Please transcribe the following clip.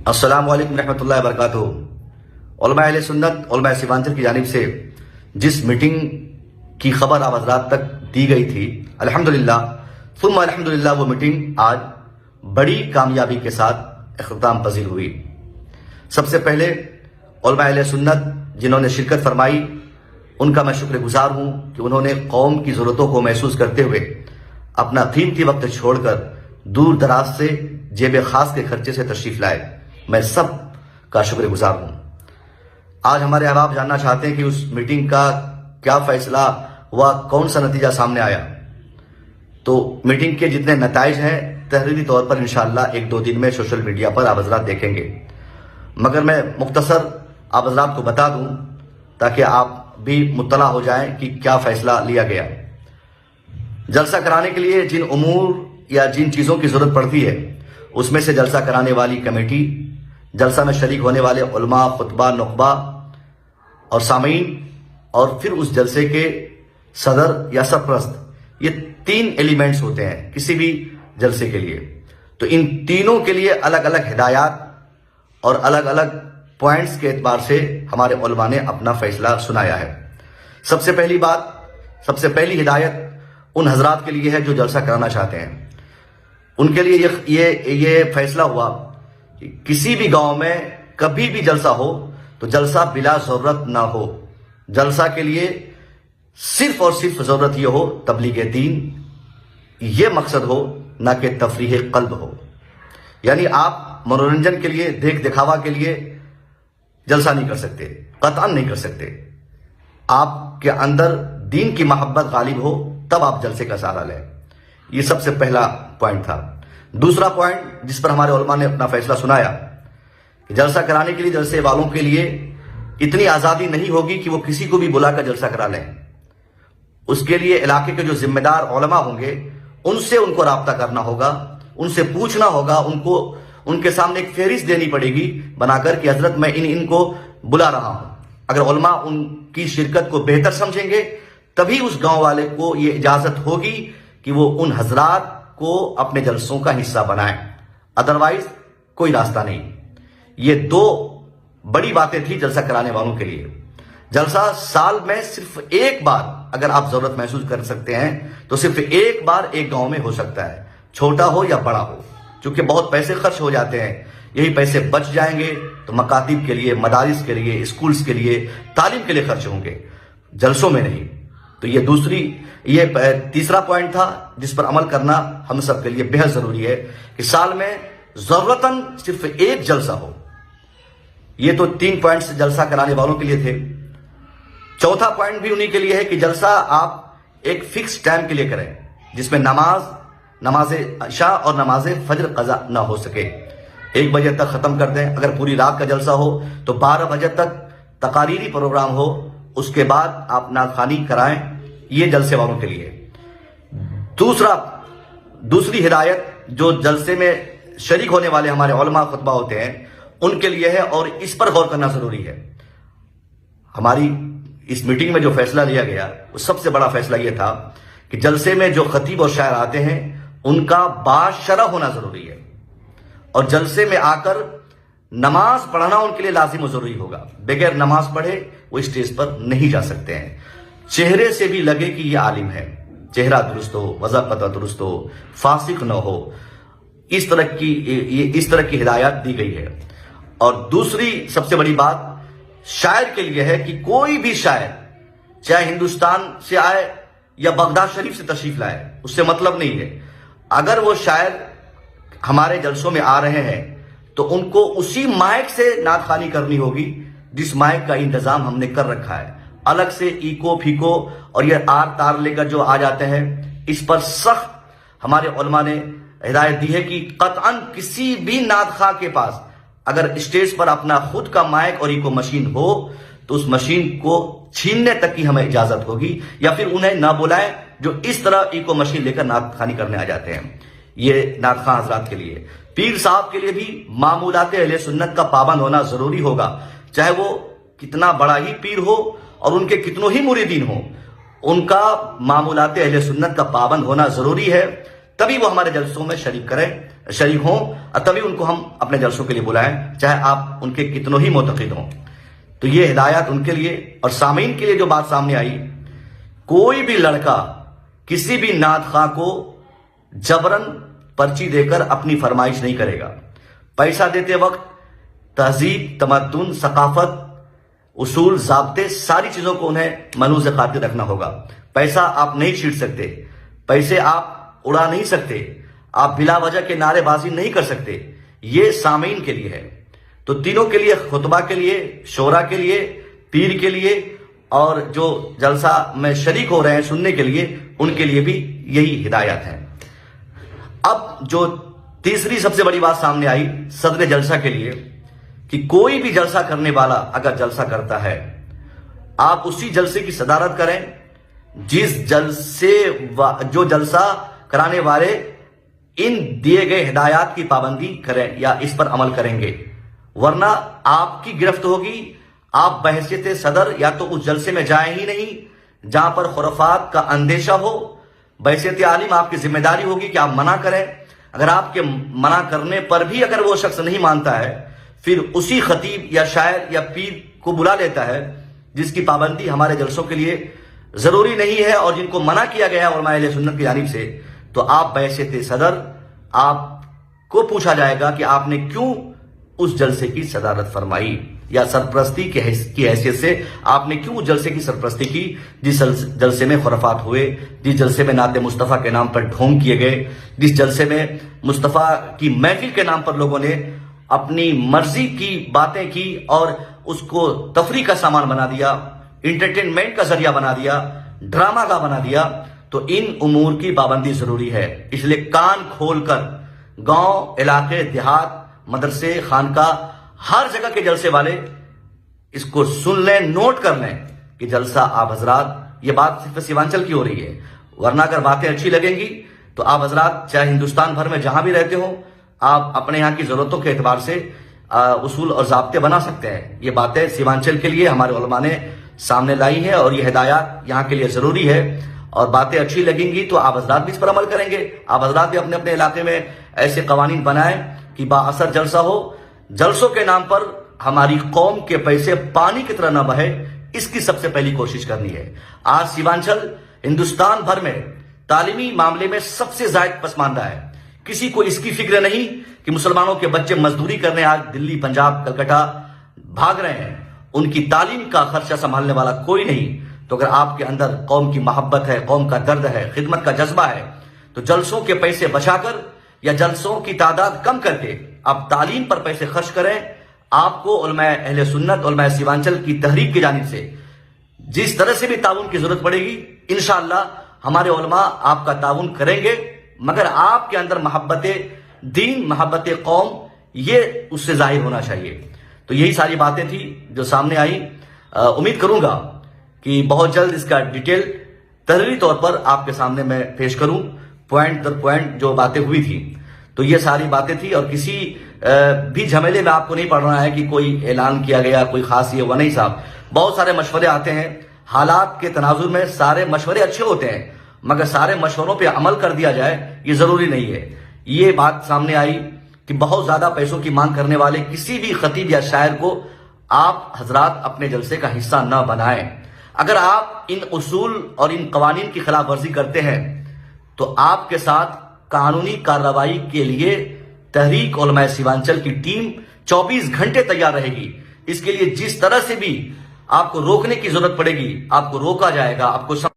السلام علیکم رحمۃ اللہ وبرکاتہ۔ علماء اہل سنت علماء سیمانچل کی جانب سے جس میٹنگ کی خبر آپ حضرات تک دی گئی تھی، الحمدللہ ثم الحمدللہ وہ میٹنگ آج بڑی کامیابی کے ساتھ اختتام پذیر ہوئی۔ سب سے پہلے علماء اہل سنت جنہوں نے شرکت فرمائی ان کا میں شکر گزار ہوں کہ انہوں نے قوم کی ضرورتوں کو محسوس کرتے ہوئے اپنا قیمتی وقت چھوڑ کر دور دراز سے جیب خاص کے خرچے سے تشریف لائے۔ میں سب کا شکر گزار ہوں۔ آج ہمارے احباب جاننا چاہتے ہیں کہ اس میٹنگ کا کیا فیصلہ ہوا، کون سا نتیجہ سامنے آیا۔ تو میٹنگ کے جتنے نتائج ہیں تحریری طور پر انشاءاللہ 1-2 دن میں سوشل میڈیا پر آپ حضرات دیکھیں گے، مگر میں مختصر آپ حضرات کو بتا دوں تاکہ آپ بھی مطلع ہو جائیں کہ کیا فیصلہ لیا گیا۔ جلسہ کرانے کے لیے جن امور یا جن چیزوں کی ضرورت پڑتی ہے اس میں سے جلسہ کرانے والی کمیٹی، جلسہ میں شریک ہونے والے علماء، خطبہ، نخبہ اور سامعین، اور پھر اس جلسے کے صدر یا سرپرست، یہ 3 ایلیمنٹس ہوتے ہیں کسی بھی جلسے کے لیے۔ تو ان تینوں کے لیے الگ الگ ہدایات اور الگ الگ پوائنٹس کے اعتبار سے ہمارے علماء نے اپنا فیصلہ سنایا ہے۔ سب سے پہلی ہدایت ان حضرات کے لیے ہے جو جلسہ کرانا چاہتے ہیں۔ ان کے لیے یہ فیصلہ ہوا کہ کسی بھی گاؤں میں کبھی بھی جلسہ ہو تو جلسہ بلا ضرورت نہ ہو۔ جلسہ کے لیے صرف اور صرف ضرورت یہ ہو تبلیغ دین، یہ مقصد ہو، نہ کہ تفریح قلب ہو۔ یعنی آپ منورنجن کے لیے، دیکھ دکھاوا کے لیے جلسہ نہیں کر سکتے، قطعاً نہیں کر سکتے۔ آپ کے اندر دین کی محبت غالب ہو تب آپ جلسے کا سہارا لیں۔ یہ سب سے پہلا پوائنٹ تھا۔ دوسرا پوائنٹ جس پر ہمارے علماء نے اپنا فیصلہ سنایا کہ جلسہ کرانے کے لیے جلسے والوں کے لیے اتنی آزادی نہیں ہوگی کہ وہ کسی کو بھی بلا کر جلسہ کرا لیں۔ اس کے لیے علاقے کے جو ذمہ دار علماء ہوں گے ان سے ان کو رابطہ کرنا ہوگا، ان سے پوچھنا ہوگا، ان کے سامنے ایک فہرست دینی پڑے گی بنا کر کہ حضرت میں ان کو بلا رہا ہوں۔ اگر علماء ان کی شرکت کو بہتر سمجھیں گے تبھی اس گاؤں والے کو یہ اجازت ہوگی کہ وہ ان حضرات کو اپنے جلسوں کا حصہ بنائیں، ادروائز کوئی راستہ نہیں۔ یہ 2 بڑی باتیں تھی جلسہ کرانے والوں کے لیے۔ جلسہ سال میں صرف ایک بار اگر آپ ضرورت محسوس کر سکتے ہیں تو صرف ایک بار ایک گاؤں میں ہو سکتا ہے، چھوٹا ہو یا بڑا ہو، چونکہ بہت پیسے خرچ ہو جاتے ہیں۔ یہی پیسے بچ جائیں گے تو مکاتب کے لیے، مدارس کے لیے، اسکولز کے لیے، تعلیم کے لیے خرچ ہوں گے، جلسوں میں نہیں۔ تو یہ تیسرا پوائنٹ تھا جس پر عمل کرنا ہم سب کے لیے بہت ضروری ہے کہ سال میں ضرورتاً صرف ایک جلسہ ہو۔ یہ تو 3 پوائنٹس جلسہ کرانے والوں کے لیے تھے۔ چوتھا پوائنٹ بھی انہی کے لیے ہے کہ جلسہ آپ ایک فکس ٹائم کے لیے کریں جس میں نماز عشاء اور نماز فجر قضا نہ ہو سکے۔ 1 بجے تک ختم کر دیں۔ اگر پوری رات کا جلسہ ہو تو 12 بجے تک تقاریری پروگرام ہو، اس کے بعد آپ نعت خوانی کرائیں۔ یہ جلسے والوں کے لیے۔ دوسری ہدایت جو جلسے میں شریک ہونے والے ہمارے علماء خطبہ ہوتے ہیں ان کے لیے ہے، اور اس پر غور کرنا ضروری ہے۔ ہماری اس میٹنگ میں جو فیصلہ لیا گیا وہ سب سے بڑا فیصلہ یہ تھا کہ جلسے میں جو خطیب اور شاعر آتے ہیں ان کا باشرح ہونا ضروری ہے، اور جلسے میں آ کر نماز پڑھنا ان کے لیے لازم و ضروری ہوگا۔ بغیر نماز پڑھے وہ اسٹیج پر نہیں جا سکتے ہیں۔ چہرے سے بھی لگے کہ یہ عالم ہے، چہرہ درست ہو، وضاحت درست ہو، فاسق نہ ہو، اس طرح کی ہدایات دی گئی ہے۔ اور دوسری سب سے بڑی بات شاعر کے لیے ہے کہ کوئی بھی شاعر چاہے ہندوستان سے آئے یا بغداد شریف سے تشریف لائے، اس سے مطلب نہیں ہے۔ اگر وہ شاعر ہمارے جلسوں میں آ رہے ہیں تو ان کو اسی مائک سے نعت خوانی کرنی ہوگی جس مائک کا انتظام ہم نے کر رکھا ہے۔ الگ سے ایکو پھیکو اور یہ آر تار لے کر جو آ جاتے ہیں، اس پر سخت ہمارے علماء نے ہدایت دی ہے کہ قطعاً کسی بھی نعت خواہ کے پاس اگر اسٹیج پر اپنا خود کا مائک اور ایکو مشین ہو تو اس مشین کو چھیننے تک کی ہمیں اجازت ہوگی، یا پھر انہیں نہ بلائیں جو اس طرح ایکو مشین لے کر نعت خوانی کرنے آ جاتے ہیں۔ یہ نعت خواہ حضرات کے لیے۔ پیر صاحب کے لیے بھی معمولات اہل سنت کا پابند ہونا ضروری ہوگا، چاہے وہ کتنا بڑا ہی پیر ہو اور ان کے کتنوں ہی مریدین ہوں، ان کا معمولات اہل سنت کا پابند ہونا ضروری ہے تبھی وہ ہمارے جلسوں میں شریک ہوں اور تبھی ان کو ہم اپنے جلسوں کے لیے بلائیں، چاہے آپ ان کے کتنوں ہی معتقد ہوں۔ تو یہ ہدایات ان کے لیے اور سامعین کے لیے جو بات سامنے آئی، کوئی بھی لڑکا کسی بھی نعت خواں کو جبرن پرچی دے کر اپنی فرمائش نہیں کرے گا۔ پیسہ دیتے وقت تہذیب، تمدن، ثقافت، اصول، ضابطے، ساری چیزوں کو انہیں ملحوظ خاطر رکھنا ہوگا۔ پیسہ آپ نہیں چھینٹ سکتے، پیسے آپ اڑا نہیں سکتے، آپ بلا وجہ کے نعرے بازی نہیں کر سکتے۔ یہ سامعین کے لیے ہے۔ تو تینوں کے لیے، خطبہ کے لیے، شورا کے لیے، پیر کے لیے اور جو جلسہ میں شریک ہو رہے ہیں سننے کے لیے، ان کے لیے بھی یہی ہدایات ہیں۔ اب جو تیسری سب سے بڑی بات سامنے آئی صدر جلسہ کے لیے، کہ کوئی بھی جلسہ کرنے والا اگر جلسہ کرتا ہے، آپ اسی جلسے کی صدارت کریں جو جلسہ کرانے والے ان دیے گئے ہدایات کی پابندی کریں یا اس پر عمل کریں گے، ورنہ آپ کی گرفت ہوگی۔ آپ بحیثیت صدر یا تو اس جلسے میں جائیں ہی نہیں جہاں پر خرافات کا اندیشہ ہو، بحیثیت عالم آپ کی ذمہ داری ہوگی کہ آپ منع کریں۔ اگر آپ کے منع کرنے پر بھی اگر وہ شخص نہیں مانتا ہے، پھر اسی خطیب یا شاعر یا پیر کو بلا لیتا ہے جس کی پابندی ہمارے جلسوں کے لیے ضروری نہیں ہے اور جن کو منع کیا گیا ہے علماء اہل سنت کی جانب سے، تو آپ بحیثیت صدر آپ کو پوچھا جائے گا کہ آپ نے کیوں اس جلسے کی صدارت فرمائی یا سرپرستی کی حیثیت سے آپ نے کیوں اس جلسے کی سرپرستی کی جس جلسے میں خرافات ہوئے، جس جلسے میں نعت مصطفیٰ کے نام پر ڈھونگ کیے گئے، جس جلسے میں مصطفیٰ کی محفل کے نام پر لوگوں نے اپنی مرضی کی باتیں کی اور اس کو تفریح کا سامان بنا دیا، انٹرٹینمنٹ کا ذریعہ بنا دیا، ڈرامہ کا بنا دیا۔ تو ان امور کی پابندی ضروری ہے۔ اس لیے کان کھول کر گاؤں، علاقے، دیہات، مدرسے، خانقاہ، ہر جگہ کے جلسے والے اس کو سن لیں، نوٹ کر لیں کہ جلسہ آپ حضرات، یہ بات صرف سیوانچل کی ہو رہی ہے، ورنہ اگر باتیں اچھی لگیں گی تو آپ حضرات چاہے ہندوستان بھر میں جہاں بھی رہتے ہوں، آپ اپنے یہاں کی ضرورتوں کے اعتبار سے اصول اور ضابطے بنا سکتے ہیں۔ یہ باتیں سیوانچل کے لیے ہمارے علماء نے سامنے لائی ہیں اور یہ ہدایات یہاں کے لیے ضروری ہے، اور باتیں اچھی لگیں گی تو آپ حضرات بھی اس پر عمل کریں گے۔ آپ حضرات بھی اپنے اپنے علاقے میں ایسے قوانین بنائیں کہ با اثر جلسہ ہو۔ جلسوں کے نام پر ہماری قوم کے پیسے پانی کی طرح نہ بہے، اس کی سب سے پہلی کوشش کرنی ہے۔ آج سیوانچل ہندوستان بھر میں تعلیمی معاملے میں سب سے زائد پسماندہ ہے۔ کسی کو اس کی فکر نہیں کہ مسلمانوں کے بچے مزدوری کرنے آج دلی، پنجاب، کلکتہ بھاگ رہے ہیں، ان کی تعلیم کا خرچہ سنبھالنے والا کوئی نہیں۔ تو اگر آپ کے اندر قوم کی محبت ہے، قوم کا درد ہے، خدمت کا جذبہ ہے، تو جلسوں کے پیسے بچا کر یا جلسوں کی تعداد کم کر کے آپ تعلیم پر پیسے خرچ کریں۔ آپ کو علماء اہل سنت، علماء سیوانچل کی تحریک کی جانب سے جس طرح سے بھی تعاون کی ضرورت پڑے گی، انشاءاللہ ہمارے علماء آپ کا تعاون کریں گے، مگر آپ کے اندر محبت دین، محبت قوم، یہ اس سے ظاہر ہونا چاہیے۔ تو یہی ساری باتیں تھی جو سامنے آئی۔ امید کروں گا کہ بہت جلد اس کا ڈیٹیل تحریری طور پر آپ کے سامنے میں پیش کروں، پوائنٹ در پوائنٹ جو باتیں ہوئی تھی۔ تو یہ ساری باتیں تھی اور کسی بھی جھمیلے میں آپ کو نہیں پڑ رہا ہے کہ کوئی اعلان کیا گیا، کوئی خاص یہ ہوا نہیں صاحب۔ بہت سارے مشورے آتے ہیں، حالات کے تناظر میں سارے مشورے اچھے ہوتے ہیں، مگر سارے مشوروں پہ عمل کر دیا جائے یہ ضروری نہیں ہے۔ یہ بات سامنے آئی کہ بہت زیادہ پیسوں کی مانگ کرنے والے کسی بھی خطیب یا شاعر کو آپ حضرات اپنے جلسے کا حصہ نہ بنائیں۔ اگر آپ ان اصول اور ان قوانین کی خلاف ورزی کرتے ہیں تو آپ کے ساتھ قانونی کارروائی کے لیے تحریک علماء سیوانچل کی ٹیم 24 گھنٹے تیار رہے گی۔ اس کے لیے جس طرح سے بھی آپ کو روکنے کی ضرورت پڑے گی، آپ کو روکا جائے گا، آپ کو